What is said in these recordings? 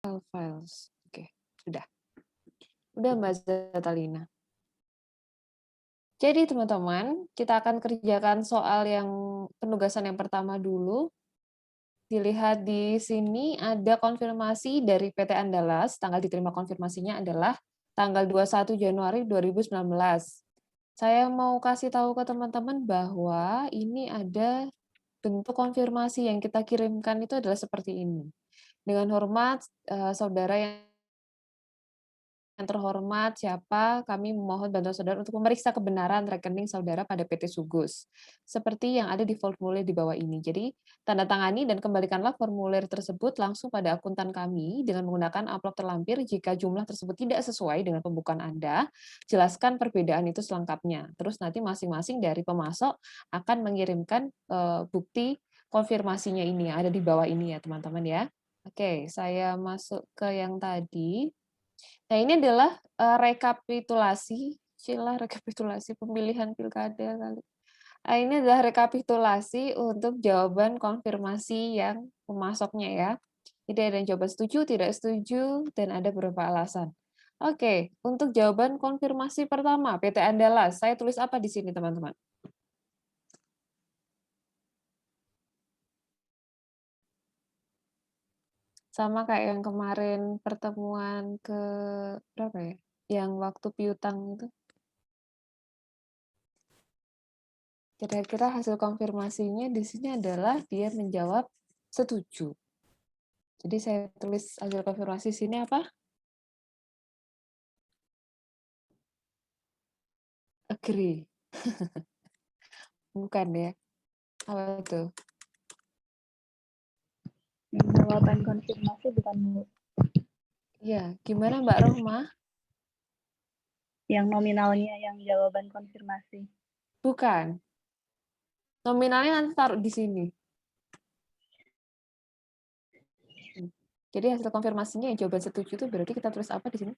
Files. Oke, sudah. Udah Mbak Zatalina. Jadi teman-teman, kita akan kerjakan soal yang penugasan yang pertama dulu. Dilihat di sini ada konfirmasi dari PT Andalas, tanggal diterima konfirmasinya adalah tanggal 21 Januari 2019. Saya mau kasih tahu ke teman-teman bahwa ini ada bentuk konfirmasi yang kita kirimkan itu adalah seperti ini. Dengan hormat, saudara yang terhormat, siapa, kami memohon bantuan saudara untuk memeriksa kebenaran rekening saudara pada PT Sugus. Seperti yang ada di formulir di bawah ini. Jadi, tanda tangani dan kembalikanlah formulir tersebut langsung pada akuntan kami dengan menggunakan amplop terlampir jika jumlah tersebut tidak sesuai dengan pembukaan Anda. Jelaskan perbedaan itu selengkapnya. Terus nanti masing-masing dari pemasok akan mengirimkan bukti konfirmasinya ini yang ada di bawah ini ya, teman-teman ya. Oke, saya masuk ke yang tadi. Nah, ini adalah rekapitulasi pemilihan pilkada kali. Ini adalah rekapitulasi untuk jawaban konfirmasi yang pemasoknya ya. Jadi ada yang jawaban setuju, tidak setuju, dan ada beberapa alasan. Oke, untuk jawaban konfirmasi pertama, PT Andalas, saya tulis apa di sini teman-teman? Sama kayak yang kemarin pertemuan ke berapa ya? Yang waktu piutang itu. Kira-kira hasil konfirmasinya di sini adalah dia menjawab setuju. Jadi saya tulis hasil konfirmasi sini apa? Agree. Bukan ya. Apa itu? Jawaban konfirmasi bukan Bu. Iya, gimana Mbak Rohma? Yang nominalnya yang jawaban konfirmasi. Bukan. Nominalnya nanti taruh di sini. Jadi hasil konfirmasinya yang jawaban setuju itu berarti kita tulis apa di sini?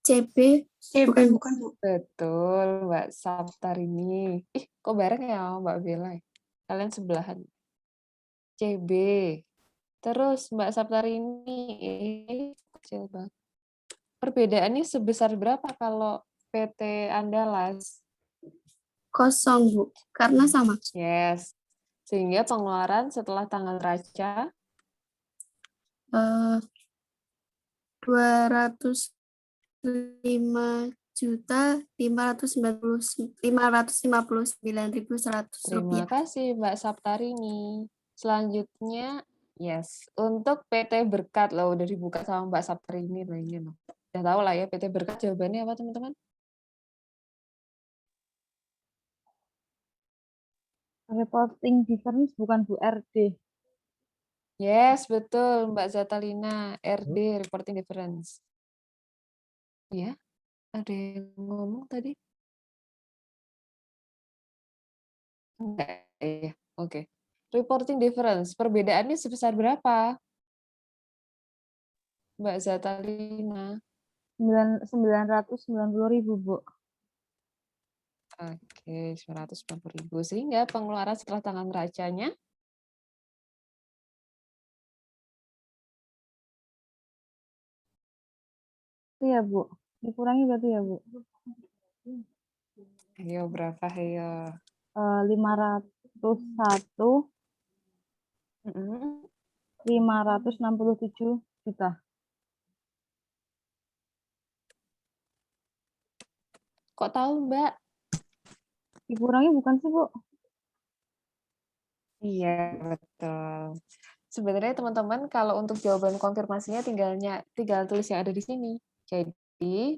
CB. Bukan Bu. Betul, Mbak Saptarini. Ih, kok bareng ya Mbak Bella? Kalian sebelahan. CB. Terus Mbak Saptarini, kecil banget. Perbedaannya sebesar berapa kalau PT Andalas? 0 Bu. Karena sama. Yes. Sehingga pengeluaran setelah tanggal neraca 205.559.100 Terima rupiah. kasih Mbak Saptarini. Selanjutnya, yes, untuk PT Berkat loh udah dibuka sama Mbak Saptarini loh ini loh. Udah tahu lah ya PT Berkat jawabannya apa teman-teman? Reporting difference bukan Bu RD. Yes, betul Mbak Zatalina, RD reporting difference. Ya, ada yang ngomong tadi? Enggak ya. Oke. Reporting difference, perbedaannya sebesar berapa? Mbak Zatalina. 990.000 Bu. Oke, 990.000. Sehingga pengeluaran setelah tanggal neracanya Iya Bu. Dikurangi berarti ya Bu. ayo berapa ayo? 501 Mm-mm. 567 juta. Kok tahu, Mbak? Dikurangi bukan sih Bu? Iya, betul. Sebenarnya teman-teman kalau untuk jawaban konfirmasinya tinggal tulis yang ada di sini. Jadi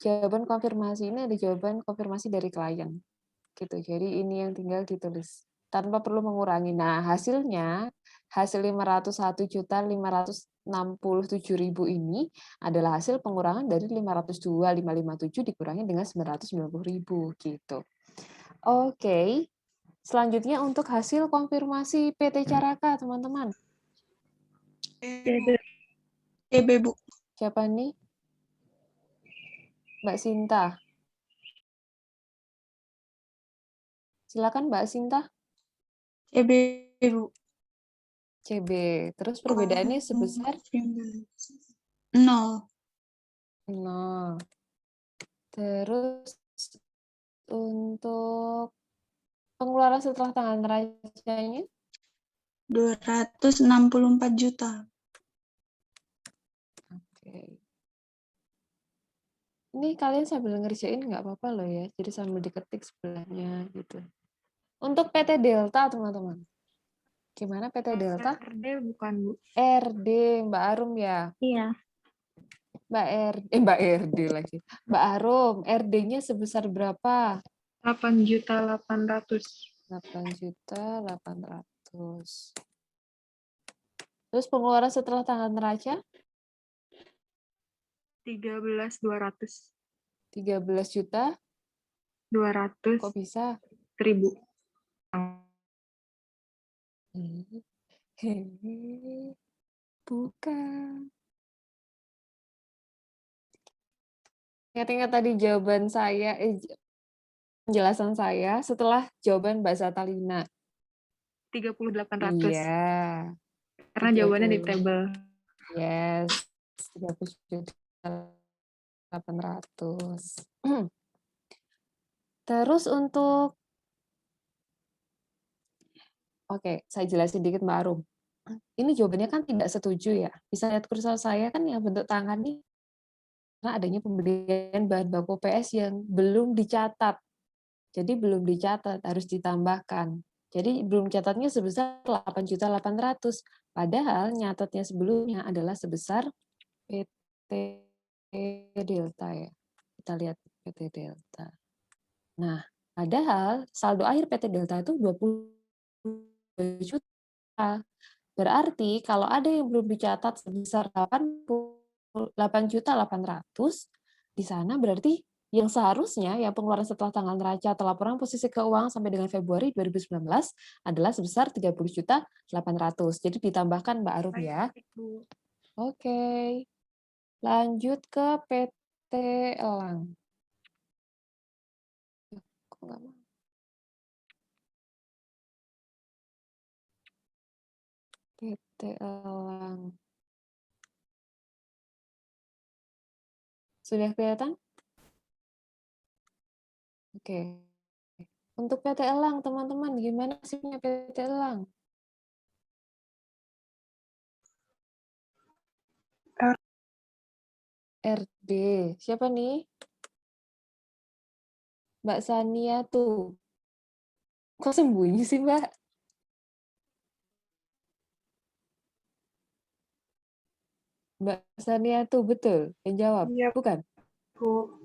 jawaban konfirmasi ini ada jawaban konfirmasi dari klien. Gitu. Jadi ini yang tinggal ditulis tanpa perlu mengurangi. Nah, hasilnya hasil 501.567.000 ini adalah hasil pengurangan dari 502.557 dikurangi dengan 990.000 gitu. Oke. Selanjutnya untuk hasil konfirmasi PT Caraka, teman-teman. CB Bu. Siapa nih? Mbak Sinta. Silakan Mbak Sinta. CB Bu. CB. Terus perbedaannya sebesar 0. 0. Terus untuk pengeluaran setelah tanggal neracanya 264 juta. Oke. Ini kalian sambil ngerjain nggak apa-apa loh ya. Jadi sambil diketik sebelahnya gitu. Untuk PT Delta, teman-teman. Gimana PT Delta? RD bukan, Bu. RD, Mbak Arum ya. Iya. Mbak RD lagi. Mbak Arum, RD-nya sebesar berapa? 8.800.000. 8.800.000. Terus pengeluaran setelah tanggal neraca? 13.200. 13 juta. 200.000. Kok bisa? Bukan. Ingat-ingat tadi jawaban saya, penjelasan saya setelah jawaban Mbak Zatalina. 3.800. Iya. Karena jawabannya di tabel. Yes. 30.800. Terus untuk, oke, saya jelasin dikit Mbak Arum. Ini jawabannya kan tidak setuju ya. Bisa lihat kursor saya kan yang bentuk tangan nih. Karena adanya pembelian bahan baku PS yang belum dicatat. Jadi belum dicatat, harus ditambahkan. Jadi belum catatnya sebesar 8.800.000. Padahal nyatatnya sebelumnya adalah sebesar PT Delta ya. Kita lihat PT Delta. Nah, padahal saldo akhir PT Delta itu 20 juta. Berarti kalau ada yang belum dicatat sebesar 8.800.000, di sana berarti yang seharusnya yang pengeluaran setelah tanggal neraca atau laporan posisi keuangan sampai dengan Februari 2019 adalah sebesar 30.800.000. Jadi ditambahkan Mbak Arum ya. Oke. Lanjut ke PT Elang. Kok nggak mau? PT Elang. Sudah kelihatan? Oke. Untuk PT Elang, teman-teman, gimana nasibnya PT Elang? RD. Siapa nih? Mbak Sania tuh. Kok sembunyi sih, Mbak? Mbak Sania tuh betul yang jawab, Iya, bukan? Bu.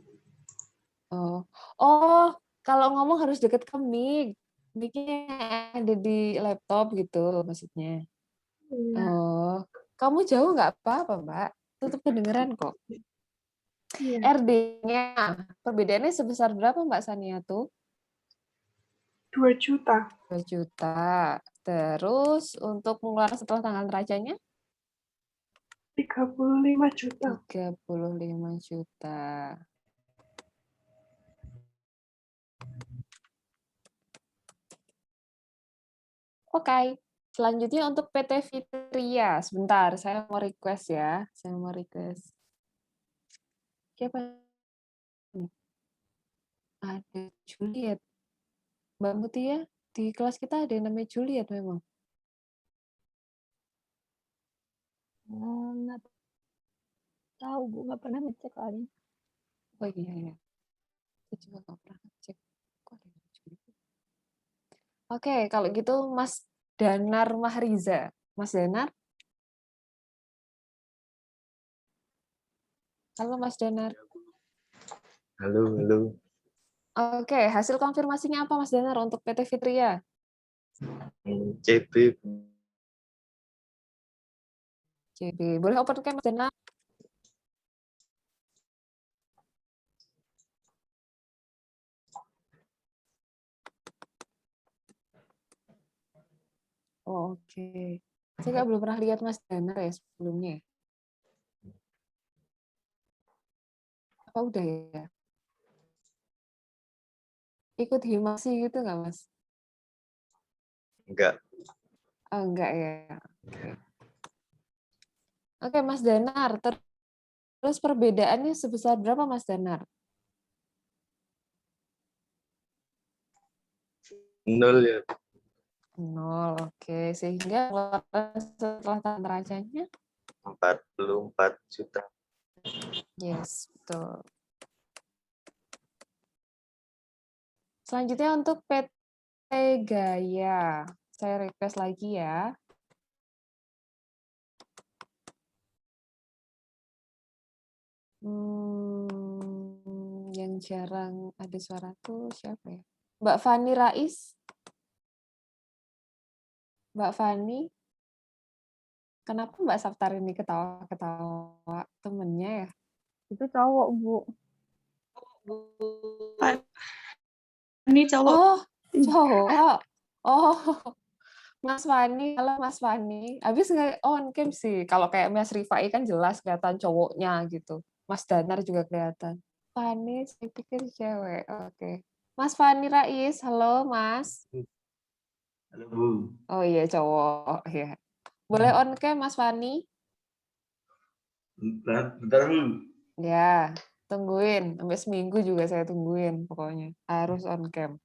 Oh, oh, kalau ngomong harus deket ke mic. Mic-nya ada di laptop gitu maksudnya. Iya. Oh, kamu jauh nggak apa-apa, Mbak. Tetap kedengeran kok. Iya. RD-nya, perbedaannya sebesar berapa, Mbak Sania tuh? 2 juta. 2 juta. Terus untuk pengeluaran setelah tanggal neracanya? 35 juta. 35 juta. Oke. Selanjutnya untuk PT Fitria. Sebentar, saya mau request ya. Saya mau request. Siapa? Ada Juliet. Mbak Mutia, di kelas kita ada yang namanya Juliet memang. Nggak tahu, Bu. Nggak pernah ngecek kali. Oh iya, ya. Saya juga nggak pernah cek. Kok ada yang Juliet? Oke, kalau gitu Mas Danar Mahriza. Mas Danar? Halo Mas Danar. Halo, halo. Oke, hasil konfirmasinya apa Mas Danar untuk PT Fitria? CB. CB. Boleh open cam Mas Danar? Oh, oke. Saya belum pernah lihat Mas Danar ya sebelumnya. Apa udah ya? Ikut himasi gitu nggak Mas? Enggak. Oh, enggak ya. Oke, Mas Danar. Terus perbedaannya sebesar berapa, Mas Danar? 0 ya. 0, oke. Sehingga pengeluaran setelah tanda neracanya? 44 juta. Yes, betul. Selanjutnya untuk PT Gaya. Saya request lagi ya. Yang jarang ada suara tuh siapa ya? Mbak Fani Rais. Mbak Fani. Kenapa Mbak Saftar ini ketawa-ketawa temennya ya? Itu cowok, Bu. Ini cowok. Oh, cowok. Oh, Mas Fani. Halo Mas Fani. Habis nggak on cam sih. Kalau kayak Mas Rifai kan jelas kelihatan cowoknya gitu. Mas Danar juga kelihatan. Fani, saya pikir cewek. Oke. Mas Fani Rais. Halo Mas. Halo Bu. Oh iya cowok. Ya. Boleh on cam Mas Fani? Bentar Bu. Ya, tungguin. Sampai seminggu juga saya tungguin pokoknya. Harus on cam.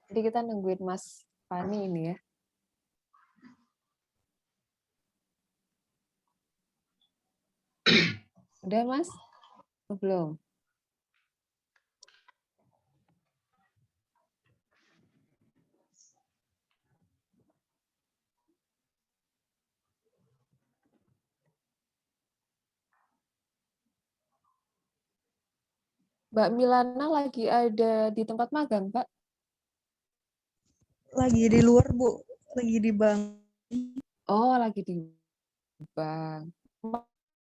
Jadi kita nungguin Mas Fani ini ya. Udah Mas? Belum? Mbak Milana lagi ada di tempat magang, Pak? Lagi di luar, Bu. Lagi di bank. Oh, lagi di bank.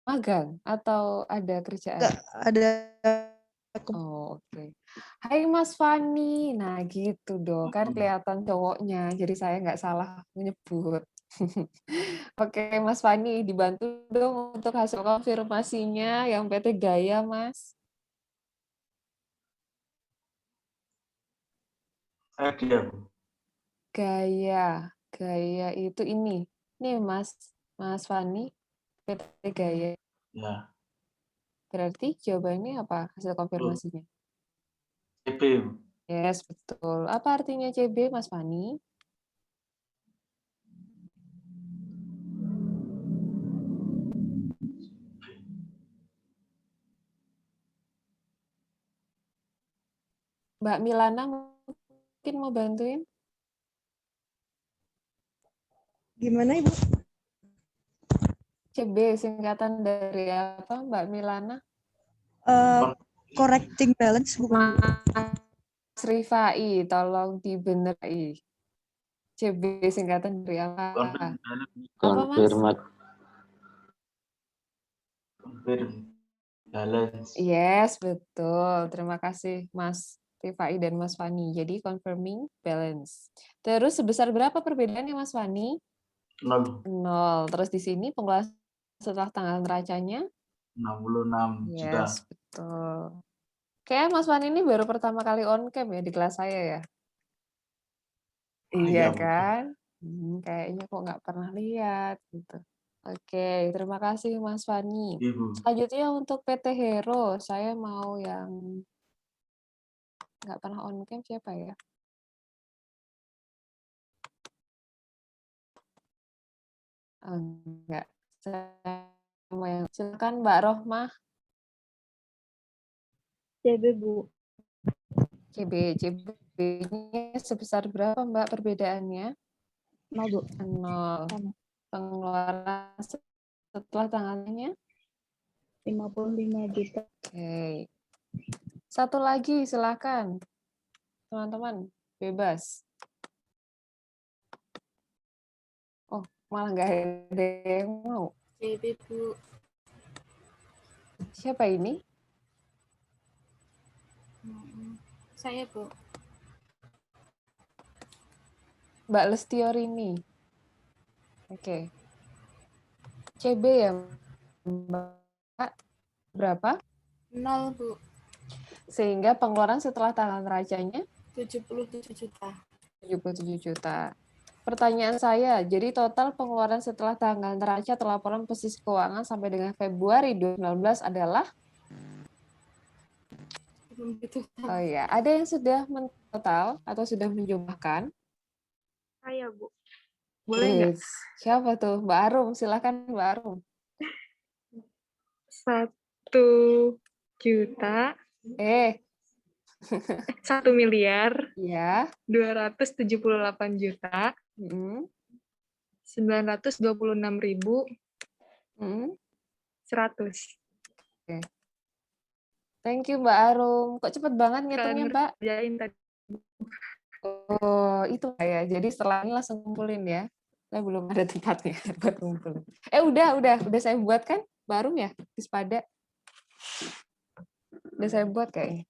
Magang atau ada kerjaan? Enggak ada. Oh, oke. Hai Mas Fani. Nah, gitu dong. Kan kelihatan cowoknya, jadi saya nggak salah menyebut. Oke, Mas Fani, dibantu dong untuk hasil konfirmasinya yang PT Gaya, Mas. Ada. Gaya. Gaya itu ini. Nih, Mas Fani, PT Gaya. Ya. Berarti jawabannya apa hasil konfirmasinya? CB. Yes, betul. Apa artinya CB, Mas Fani? Mbak Milana mungkin mau bantuin? Gimana, Ibu? CB singkatan dari apa, Mbak Milana? Correcting balance, bukan, Bu? Mas Rifai, tolong dibenerai. CB singkatan dari apa? Apa, Mas? Confirm balance. Yes, betul. Terima kasih, Mas Rifai dan Mas Fani. Jadi, confirming balance. Terus, sebesar berapa perbedaannya, Mas Fani? 0. 0. Terus di sini pengeluaran setelah tanggal neracanya? 66 juta. Yes, betul. Kayaknya Mas Fani ini baru pertama kali on cam ya di kelas saya ya? Iya Bu. kan? Kayaknya kok nggak pernah lihat gitu. Oke, terima kasih Mas Fani. Ibu. Selanjutnya untuk PT Hero, saya mau yang nggak pernah on cam siapa ya? Enggak. Saya mau yang silakan Mbak Rohmah. CB, Bu. CB-nya sebesar berapa Mbak perbedaannya? 0, Bu. 0. Sama. Pengeluaran setelah tanggalnya? 55 juta. Oke. Satu lagi, silakan. Teman-teman, bebas. Oh, malah nggak ada yang mau. CB, Bu. Siapa ini? Saya, Bu. Mbak Lestiorini. Oke. CB ya, Mbak? Berapa? 0, Bu. Sehingga pengeluaran setelah tanggal neracanya 77 juta. 77 juta. Pertanyaan saya, jadi total pengeluaran setelah tanggal neraca atau laporan posisi keuangan sampai dengan Februari 2019 adalah, Belum gitu. oh ya, ada yang sudah mentotal atau sudah menjumlahkan? Saya, Bu. Boleh nggak? Wih, siapa tuh? Mbak Arum, silakan Mbak Arum. 1 miliar Ya. 278 juta Mm, 926.100. Thank you Mbak Arum. Kok cepet banget ngitungnya Mbak? Ngerjain tadi. Oh, itu ya. Jadi setelah ini langsung kumpulin ya. Saya belum ada tempatnya buat ngumpulin. Udah saya buat kan? Mbak Arum ya? Di Spada. Udah saya buat kayaknya.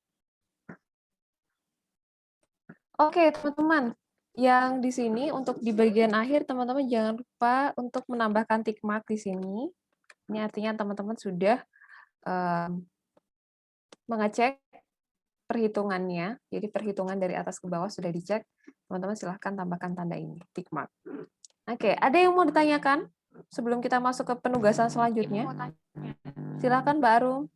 Oke, teman-teman. Yang di sini untuk di bagian akhir, teman-teman jangan lupa untuk menambahkan tick mark di sini. Ini artinya teman-teman sudah mengecek perhitungannya. Jadi perhitungan dari atas ke bawah sudah dicek. Teman-teman silahkan tambahkan tanda ini, tick mark. Oke, ada yang mau ditanyakan sebelum kita masuk ke penugasan selanjutnya? Silahkan Mbak Arum.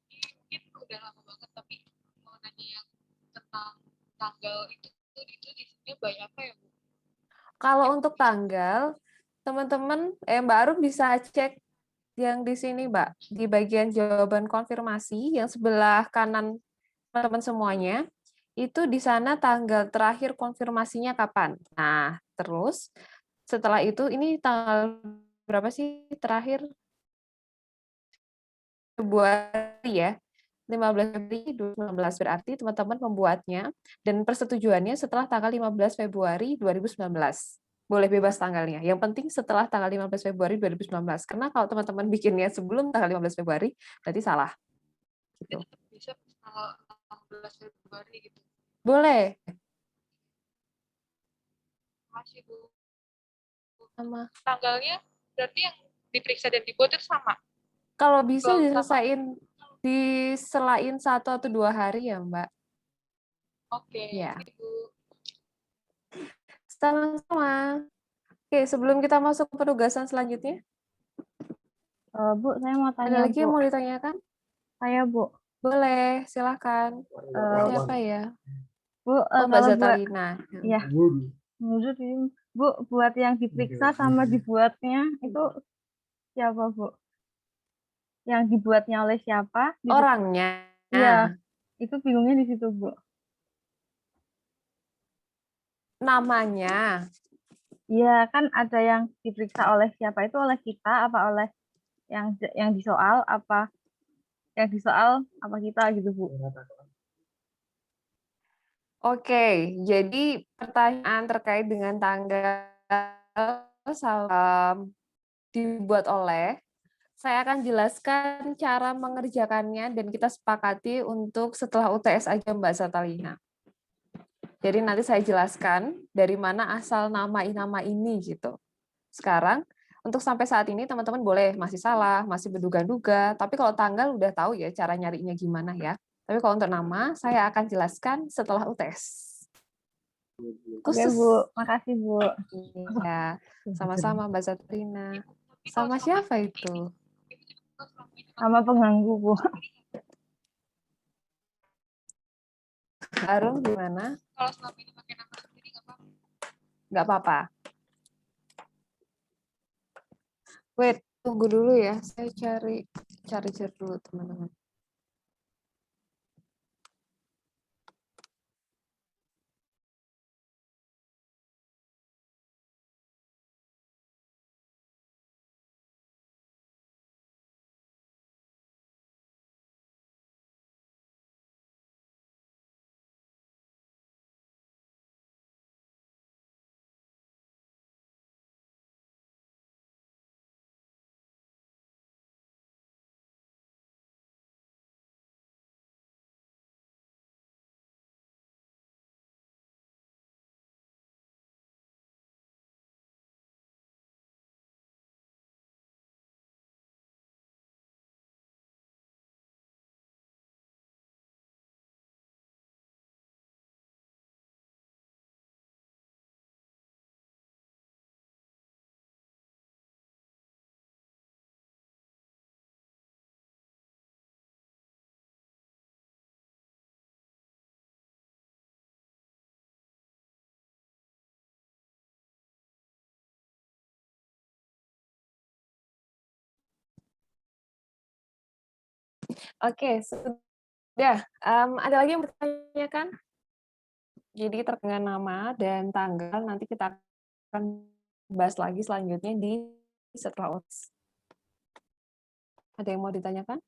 Mungkin udah lama banget, tapi mau nanya yang tentang tanggal itu di sini banyak apa ya, Bu? Kalau untuk tanggal, teman-teman, Mbak Arum bisa cek yang di sini, Mbak, di bagian jawaban konfirmasi yang sebelah kanan teman-teman semuanya, itu di sana tanggal terakhir konfirmasinya kapan. Nah, terus setelah itu ini tanggal berapa sih terakhir? Februari ya. 15 Februari 2019 berarti teman-teman membuatnya dan persetujuannya setelah tanggal 15 Februari 2019. Boleh bebas tanggalnya. Yang penting setelah tanggal 15 Februari 2019. Karena kalau teman-teman bikinnya sebelum tanggal 15 Februari, berarti salah. Gitu. Bisa tanggal 16 Februari gitu. Boleh. Masih, Bu. Sama. Tanggalnya berarti yang diperiksa dan dibuat itu sama? Kalau bisa Kalau diselesain diselain 1 atau 2 hari ya, Mbak. Oke, Ya. Ibu. Sama-sama. Oke, sebelum kita masuk ke penugasan selanjutnya, Bu, saya mau ada tanya, lagi yang Bu. mau ditanyakan? Saya, Bu. Boleh, silakan. Siapa ya? Bu, Oh, Mbak kalau buat Zatalina. ya, Bu, buat yang diperiksa sama dibuatnya itu siapa, Bu? Yang dibuatnya oleh siapa? Orangnya. Iya, itu bingungnya di situ, Bu. Namanya. Iya, kan ada yang diperiksa oleh siapa itu oleh kita apa oleh yang disoal apa yang disoal apa kita gitu, Bu. Oke, jadi pertanyaan terkait dengan tanggal dibuat oleh, saya akan jelaskan cara mengerjakannya dan kita sepakati untuk setelah UTS aja Mbak Zatalina. Jadi nanti saya jelaskan dari mana asal nama ini gitu. Sekarang, untuk sampai saat ini teman-teman boleh masih salah, masih berduga-duga, tapi kalau tanggal udah tahu ya cara nyarinya gimana ya. Tapi kalau untuk nama, saya akan jelaskan setelah UTS. Oke, Bu. Makasih, Bu. Ya, sama-sama Mbak Zatrina. Sama siapa itu? Sama pengganggu, Bu. Arum gimana? Kalau selama ini pakai nama sendiri nggak apa-apa? Nggak apa-apa. Wait, tunggu dulu ya. Saya cari dulu teman-teman. Oke, sudah. Ada lagi yang bertanyakan? Jadi terkait dengan nama dan tanggal nanti kita akan bahas lagi selanjutnya di setelah OS. Ada yang mau ditanyakan?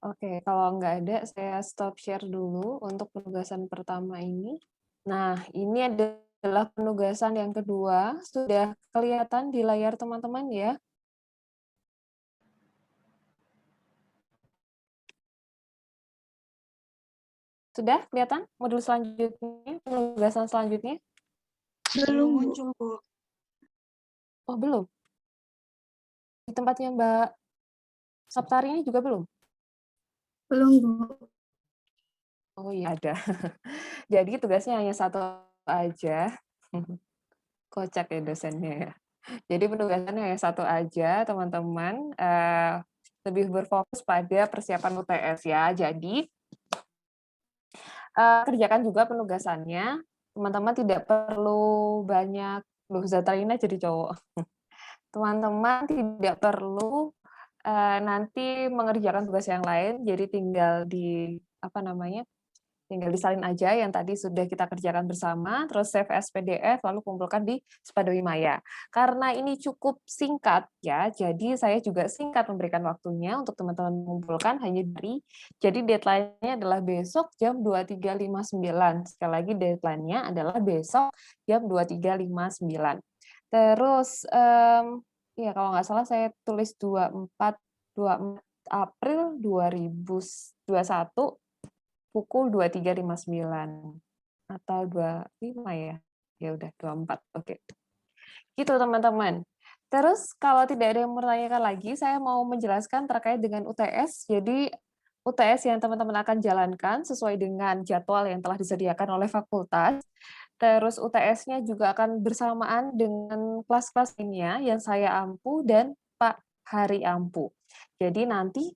Oke, kalau nggak ada, saya stop share dulu untuk penugasan pertama ini. Nah, ini adalah penugasan yang kedua. Sudah kelihatan di layar teman-teman ya? Sudah kelihatan modul selanjutnya, penugasan selanjutnya? Belum muncul, Bu. Oh, belum? Di tempatnya Mbak Saptari ini juga belum? Belum, Bu. Oh iya, ada. Jadi tugasnya hanya satu aja. Kocak ya dosennya ya. Jadi penugasannya hanya satu aja, teman-teman. Lebih berfokus pada persiapan UTS ya. Jadi kerjakan juga penugasannya. Teman-teman tidak perlu banyak, loh Zatarina jadi cowok. Teman-teman tidak perlu nanti mengerjakan tugas yang lain, jadi tinggal tinggal disalin aja yang tadi sudah kita kerjakan bersama, terus save as PDF, lalu kumpulkan di Spadawi Maya. Karena ini cukup singkat ya, jadi saya juga singkat memberikan waktunya untuk teman-teman mengumpulkan hanya jadi deadline-nya adalah besok jam 23.59. Sekali lagi deadline-nya adalah besok jam 23.59. Terus ya kalau nggak salah saya tulis 24 April 2021 pukul 23.59 atau 25 ya. Ya udah 24. Oke. Gitu teman-teman. Terus kalau tidak ada yang menanyakan lagi, saya mau menjelaskan terkait dengan UTS. Jadi UTS yang teman-teman akan jalankan sesuai dengan jadwal yang telah disediakan oleh fakultas. Terus UTS-nya juga akan bersamaan dengan kelas-kelas lainnya yang saya ampu dan Pak Hari ampu. Jadi nanti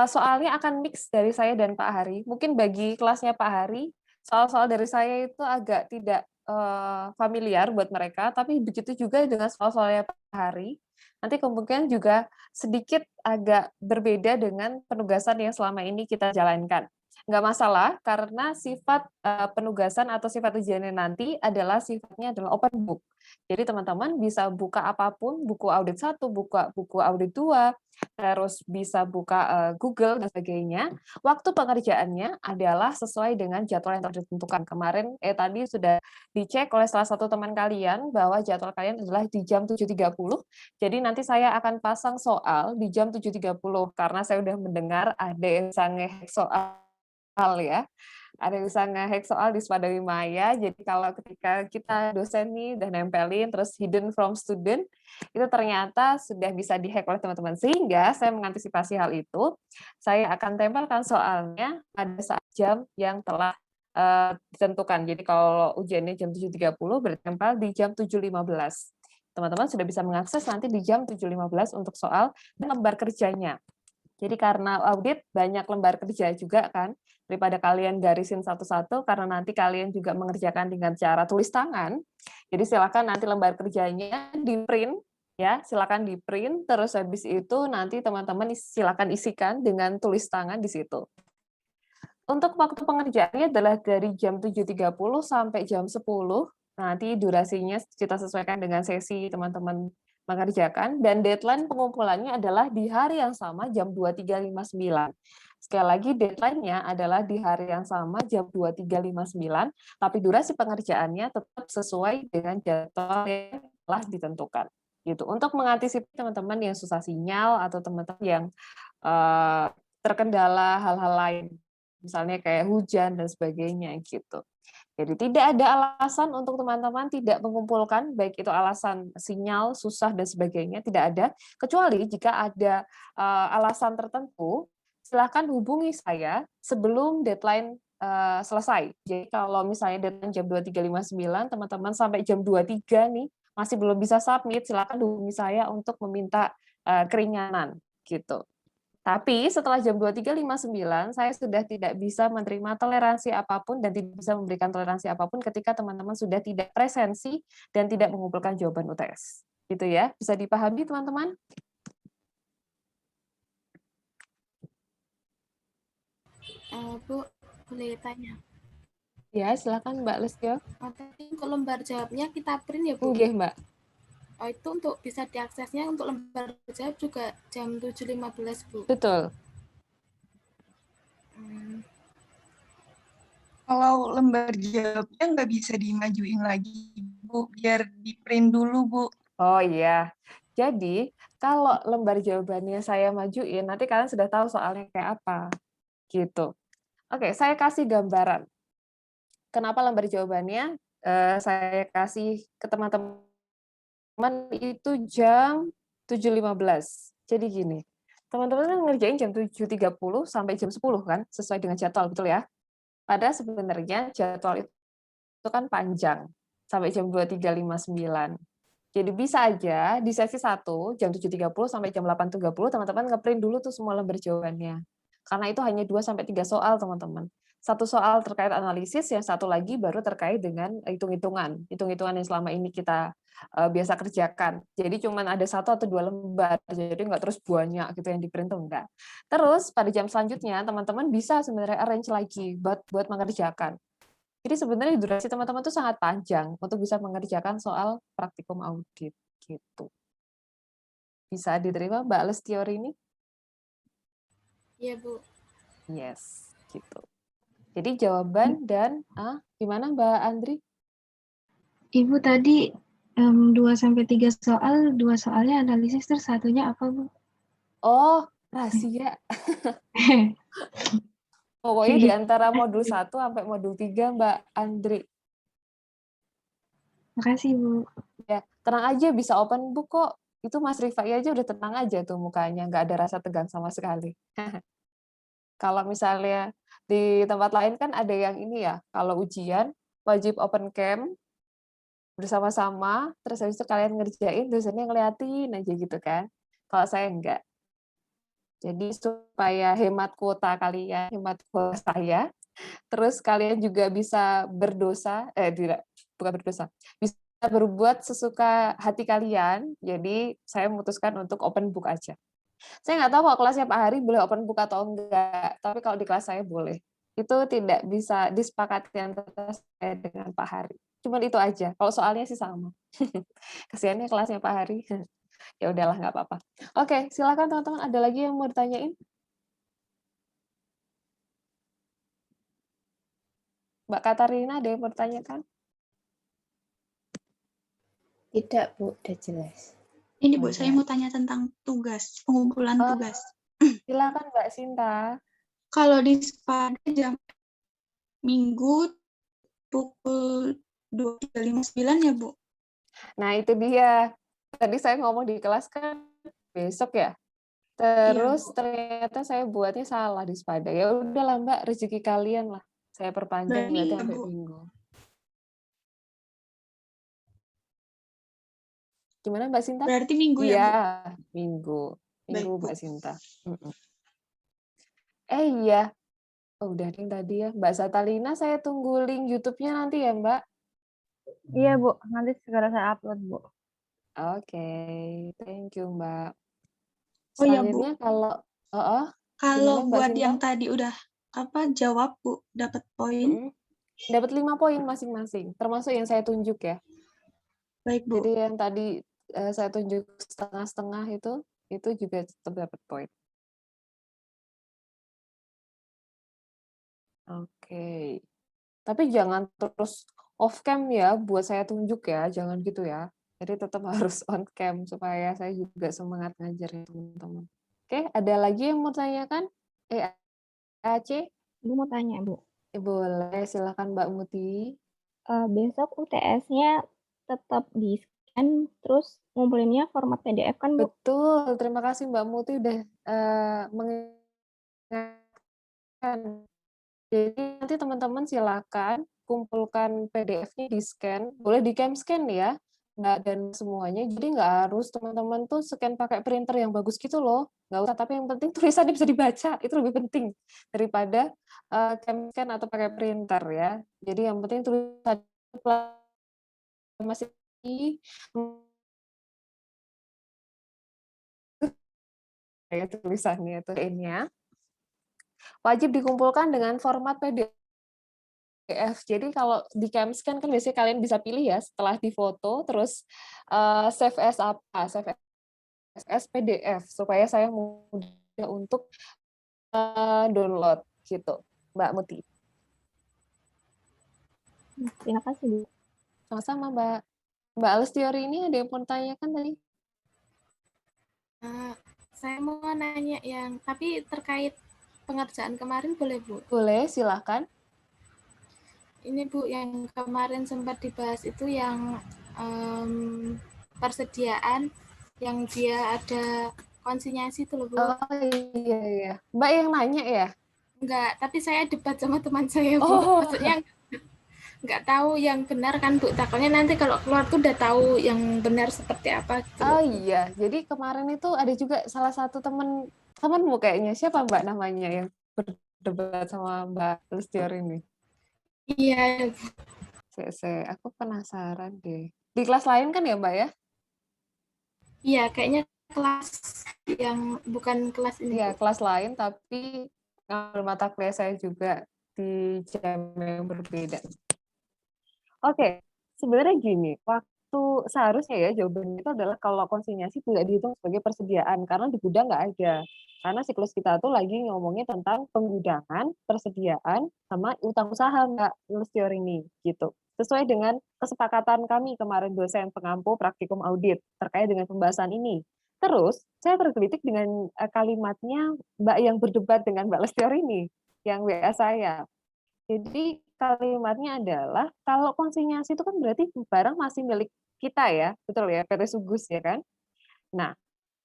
soalnya akan mix dari saya dan Pak Hari. Mungkin bagi kelasnya Pak Hari, soal-soal dari saya itu agak tidak familiar buat mereka, tapi begitu juga dengan soal-soalnya Pak Hari. Nanti kemungkinan juga sedikit agak berbeda dengan penugasan yang selama ini kita jalankan. Nggak masalah, karena sifat penugasan atau sifat ujiannya nanti sifatnya adalah open book. Jadi teman-teman bisa buka apapun, buku audit 1, buku audit 2, terus bisa buka Google dan sebagainya. Waktu pengerjaannya adalah sesuai dengan jadwal yang telah ditentukan. Kemarin tadi sudah dicek oleh salah satu teman kalian bahwa jadwal kalian adalah di jam 7.30. Jadi nanti saya akan pasang soal di jam 7.30 karena saya sudah mendengar ada yang sange soal ya. Ada yang bisa nge-hack soal di Spadawi Maya. Jadi kalau ketika kita dosen nih udah nempelin terus hidden from student, itu ternyata sudah bisa di-hack oleh teman-teman. Sehingga saya mengantisipasi hal itu, saya akan tempelkan soalnya pada saat jam yang telah ditentukan. Jadi kalau ujiannya jam 7.30 bertempel di jam 7.15. Teman-teman sudah bisa mengakses nanti di jam 7.15 untuk soal dan lembar kerjanya. Jadi karena audit banyak lembar kerja juga kan, daripada kalian garisin satu-satu, karena nanti kalian juga mengerjakan dengan cara tulis tangan. Jadi silakan nanti lembar kerjanya di print, ya silakan di print. Terus habis itu nanti teman-teman silakan isikan dengan tulis tangan di situ. Untuk waktu pengerjaannya adalah dari jam 7.30 sampai jam 10. Nanti durasinya kita sesuaikan dengan sesi teman-teman mengerjakan, dan deadline pengumpulannya adalah di hari yang sama jam 23.59. Sekali lagi deadline-nya adalah di hari yang sama jam 23.59, tapi durasi pengerjaannya tetap sesuai dengan jadwal yang telah ditentukan. Gitu. Untuk mengantisipasi teman-teman yang susah sinyal atau teman-teman yang terkendala hal-hal lain, misalnya kayak hujan dan sebagainya gitu. Jadi tidak ada alasan untuk teman-teman tidak mengumpulkan, baik itu alasan sinyal, susah, dan sebagainya, tidak ada. Kecuali jika ada alasan tertentu, silakan hubungi saya sebelum deadline selesai. Jadi kalau misalnya deadline jam 23.59, teman-teman sampai jam 23 nih, masih belum bisa submit, silakan hubungi saya untuk meminta keringanan. Gitu. Tapi setelah jam 23.59, saya sudah tidak bisa menerima toleransi apapun dan tidak bisa memberikan toleransi apapun ketika teman-teman sudah tidak presensi dan tidak mengumpulkan jawaban UTS. Gitu ya, bisa dipahami teman-teman? Bu, boleh tanya? Ya, silakan Mbak Lestio. Tadi untuk lembar jawabnya kita print ya, Bu? Nggih, Mbak. Oh, itu untuk bisa diaksesnya untuk lembar jawab juga jam 7.15, Bu. Betul. Kalau lembar jawabnya nggak bisa dimajuin lagi, Bu, biar di print dulu, Bu. Oh iya. Jadi, kalau lembar jawabannya saya majuin, nanti kalian sudah tahu soalnya kayak apa. Gitu. Oke, saya kasih gambaran. Kenapa lembar jawabannya saya kasih ke teman-teman itu jam 7.15. Jadi gini, teman-teman kan ngerjain jam 7.30 sampai jam 10 kan, sesuai dengan jadwal, betul ya? Padahal sebenarnya jadwal itu kan panjang, sampai jam 23.59. Jadi bisa aja di sesi 1, jam 7.30 sampai jam 8.30, teman-teman ngeprint dulu tuh semua lembar jawabannya. Karena itu hanya 2-3 soal, teman-teman. Satu soal terkait analisis, yang satu lagi baru terkait dengan hitung-hitungan yang selama ini kita biasa kerjakan. Jadi cuma ada 1 atau 2 lembar, jadi nggak terus banyak gitu yang di-print tuh enggak. Terus pada jam selanjutnya, teman-teman bisa sebenarnya arrange lagi buat mengerjakan. Jadi sebenarnya durasi teman-teman itu sangat panjang untuk bisa mengerjakan soal praktikum audit gitu. Bisa diterima Mbak Lestiori ini? Iya, Bu. Yes, gitu. Jadi jawaban dan gimana Mbak Andri? Ibu tadi 2-3 soal, 2 soalnya analisis, terus satunya apa, Bu? Oh, rahasia. Pokoknya di antara modul 1 sampai modul 3 Mbak Andri. Makasih, Bu. Ya, tenang aja bisa open book kok. Itu Mas Rifai aja udah tenang aja tuh mukanya, nggak ada rasa tegang sama sekali. Kalau misalnya di tempat lain kan ada yang ini ya, kalau ujian wajib open cam bersama-sama, terus habis itu kalian ngerjain, dosennya ngeliatin aja gitu kan. Kalau saya enggak. Jadi supaya hemat kuota kalian, hemat kuota saya, terus kalian juga bisa berdosa, tidak, bukan berdosa, bisa berbuat sesuka hati kalian, jadi saya memutuskan untuk open book aja. Saya nggak tahu kalau kelasnya Pak Hari boleh open book atau enggak, tapi kalau di kelas saya boleh. Itu tidak bisa disepakati antara saya dengan Pak Hari. Cuman itu aja. Kalau soalnya sih sama. Kasihannya kelasnya Pak Hari. Ya udahlah, nggak apa-apa. Oke, silakan teman-teman. Ada lagi yang mau ditanyain? Mbak Katarina, ada yang mau ditanyakan? Tidak, Bu. Udah jelas. Ini, Bu, saya mau tanya tentang tugas, pengumpulan tugas. Silakan Mbak Sinta. Kalau di SPADA jam Minggu pukul 23.59 ya, Bu? Nah, itu dia. Tadi saya ngomong di kelas kan besok ya. Terus ternyata saya buatnya salah di SPADA. Ya udahlah Mbak, rezeki kalian lah. Saya perpanjang berarti sampai Minggu. Gimana Mbak Sinta? Berarti Minggu ya, Bu? Iya, Minggu. Minggu Mbak Sinta. Iya. Oh, udah yang tadi ya. Mbak Satalina, saya tunggu link YouTube-nya nanti ya, Mbak. Iya, Bu. Nanti segera saya upload, Bu. Oke, thank you, Mbak. Oh ya, Bu. Selanjutnya kalau kalau gimana, Mbak buat Sinta? yang tadi udah jawab, Bu, dapat poin. Dapat 5 poin masing-masing, termasuk yang saya tunjuk ya. Baik, Bu. Jadi yang tadi saya tunjuk setengah-setengah itu juga tetap dapat poin. Oke. Tapi jangan terus off cam ya buat saya tunjuk ya, jangan gitu ya. Jadi tetap harus on cam supaya saya juga semangat ngajar ya teman-teman. Oke, ada lagi yang mau tanyakan? AC? Ibu mau tanya, Bu. Boleh, silakan Mbak Muti. Besok UTS-nya tetap di-scan, terus ngumpulinnya format PDF kan, Bu? Betul, terima kasih Mbak Muti udah mengingatkan. Jadi nanti teman-teman silakan kumpulkan PDF-nya di-scan, boleh di-cam scan ya, dan semuanya. Jadi nggak harus teman-teman tuh scan pakai printer yang bagus gitu loh, nggak usah. Tapi yang penting tulisannya bisa dibaca, itu lebih penting daripada cam scan atau pakai printer ya. Jadi yang penting tulisannya masih ya tulisannya itu ini-nya. Wajib dikumpulkan dengan format PDF. Jadi kalau di Camscan kan biasanya kalian bisa pilih ya setelah difoto terus save as apa? Save as PDF supaya saya mudah untuk download gitu, Mbak Muti. Terima kasih, Bu. Sama-sama, Mbak. Mbak Lestiori ini ada yang mau tanyakan tadi? Saya mau nanya tapi terkait pengerjaan kemarin boleh, Bu? Boleh, silakan. Ini, Bu, yang kemarin sempat dibahas itu yang persediaan yang dia ada konsinyasi itu loh, Bu. Oh iya. Mbak yang nanya ya? Enggak, tapi saya debat sama teman saya, Bu. Maksudnya nggak tahu yang benar kan, Bu. Takutnya nanti kalau keluar tuh udah tahu yang benar seperti apa gitu. Oh iya, jadi kemarin itu ada juga salah satu temanmu kayaknya. Siapa Mbak namanya yang berdebat sama Mbak Lestiori ini? Iya. Aku penasaran deh. Di kelas lain kan ya, Mbak ya? Iya, kayaknya kelas yang bukan kelas ini. Iya, kelas lain tapi ngambil mata kuliah saya juga di jam yang berbeda. Oke, sebenarnya gini, waktu seharusnya ya jawabannya itu adalah kalau konsinyasi tidak dihitung sebagai persediaan karena di gudang nggak ada. Karena siklus kita tuh lagi ngomongnya tentang penggudangan, persediaan, sama utang usaha Mbak Lestiori ini gitu. Sesuai dengan kesepakatan kami kemarin dosen pengampu praktikum audit terkait dengan pembahasan ini. Terus saya tergelitik dengan kalimatnya Mbak yang berdebat dengan Mbak Lestiori ini, yang WA saya. Jadi kalimatnya adalah kalau konsinyasi itu kan berarti barang masih milik kita ya, betul ya, PT Sugus ya kan. Nah,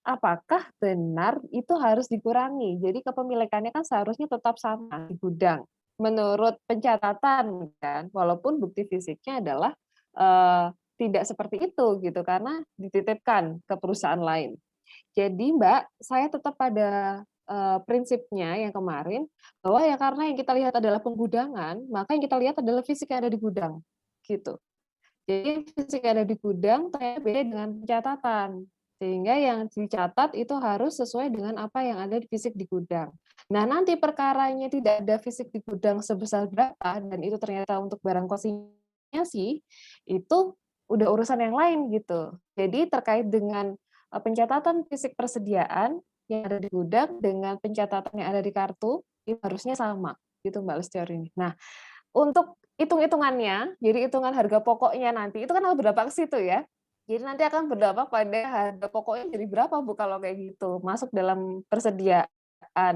apakah benar itu harus dikurangi? Jadi kepemilikannya kan seharusnya tetap sama di gudang. Menurut pencatatan kan, walaupun bukti fisiknya adalah tidak seperti itu gitu karena dititipkan ke perusahaan lain. Jadi Mbak, saya tetap pada prinsipnya yang kemarin bahwa ya karena yang kita lihat adalah penggudangan, maka yang kita lihat adalah fisik yang ada di gudang, gitu. Jadi fisik yang ada di gudang ternyata beda dengan pencatatan, sehingga yang dicatat itu harus sesuai dengan apa yang ada di fisik di gudang. Nah nanti perkaranya tidak ada fisik di gudang sebesar berapa dan itu ternyata untuk barang konsinyasi itu udah urusan yang lain gitu. Jadi terkait dengan pencatatan fisik persediaan yang ada di gudang dengan pencatatan yang ada di kartu itu harusnya sama gitu Mbak Lestiori ini. Nah, untuk hitung-hitungannya, jadi hitungan harga pokoknya nanti itu kan harus berdampak ke situ ya. Jadi nanti akan berdampak pada harga pokoknya jadi berapa Bu kalau kayak gitu, masuk dalam persediaan.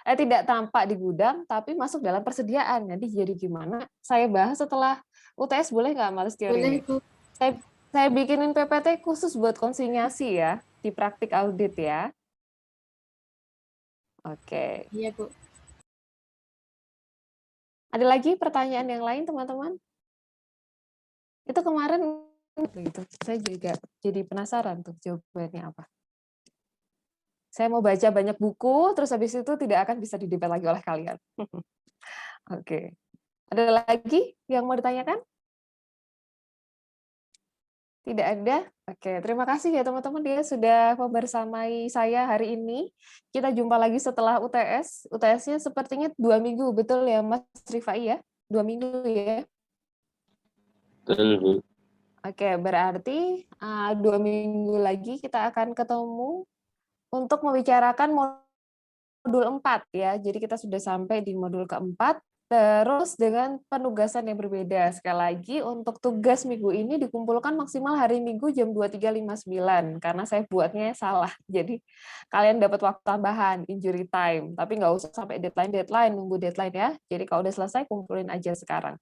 Tidak tampak di gudang tapi masuk dalam persediaan. Nanti jadi gimana? Saya bahas setelah UTS boleh nggak Mbak Lestiori ini? Saya bikinin PPT khusus buat konsinyasi ya di praktik audit ya. Oke. Iya, Bu. Ada lagi pertanyaan yang lain, teman-teman? Itu kemarin itu saya juga jadi penasaran tuh jawabannya apa. Saya mau baca banyak buku, terus habis itu tidak akan bisa didebat lagi oleh kalian. Oke. Ada lagi yang mau ditanyakan? Tidak ada? Oke, terima kasih ya teman-teman dia sudah membersamai saya hari ini. Kita jumpa lagi setelah UTS. UTS-nya sepertinya 2 minggu, betul ya Mas Rifai ya? 2 minggu ya? Betul, Bu. Oke, berarti 2 minggu lagi kita akan ketemu untuk membicarakan modul 4 ya. Jadi kita sudah sampai di modul keempat. Terus dengan penugasan yang berbeda. Sekali lagi untuk tugas minggu ini dikumpulkan maksimal hari Minggu jam 23.59 karena saya buatnya salah. Jadi kalian dapat waktu tambahan injury time, tapi nggak usah sampai deadline nunggu deadline ya. Jadi kalau udah selesai kumpulin aja sekarang.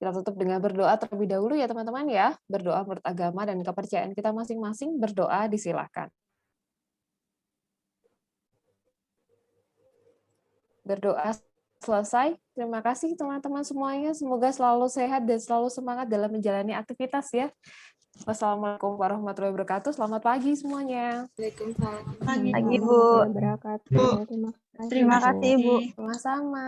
Kita tutup dengan berdoa terlebih dahulu ya teman-teman ya. Berdoa menurut agama dan kepercayaan kita masing-masing. Berdoa disilahkan. Berdoa selesai. Terima kasih teman-teman semuanya. Semoga selalu sehat dan selalu semangat dalam menjalani aktivitas ya. Wassalamualaikum warahmatullahi wabarakatuh. Selamat pagi semuanya. Waalaikumsalam. Pagi, Bu. Bu, terima kasih, Bu. Terima kasih, Bu. Sama-sama.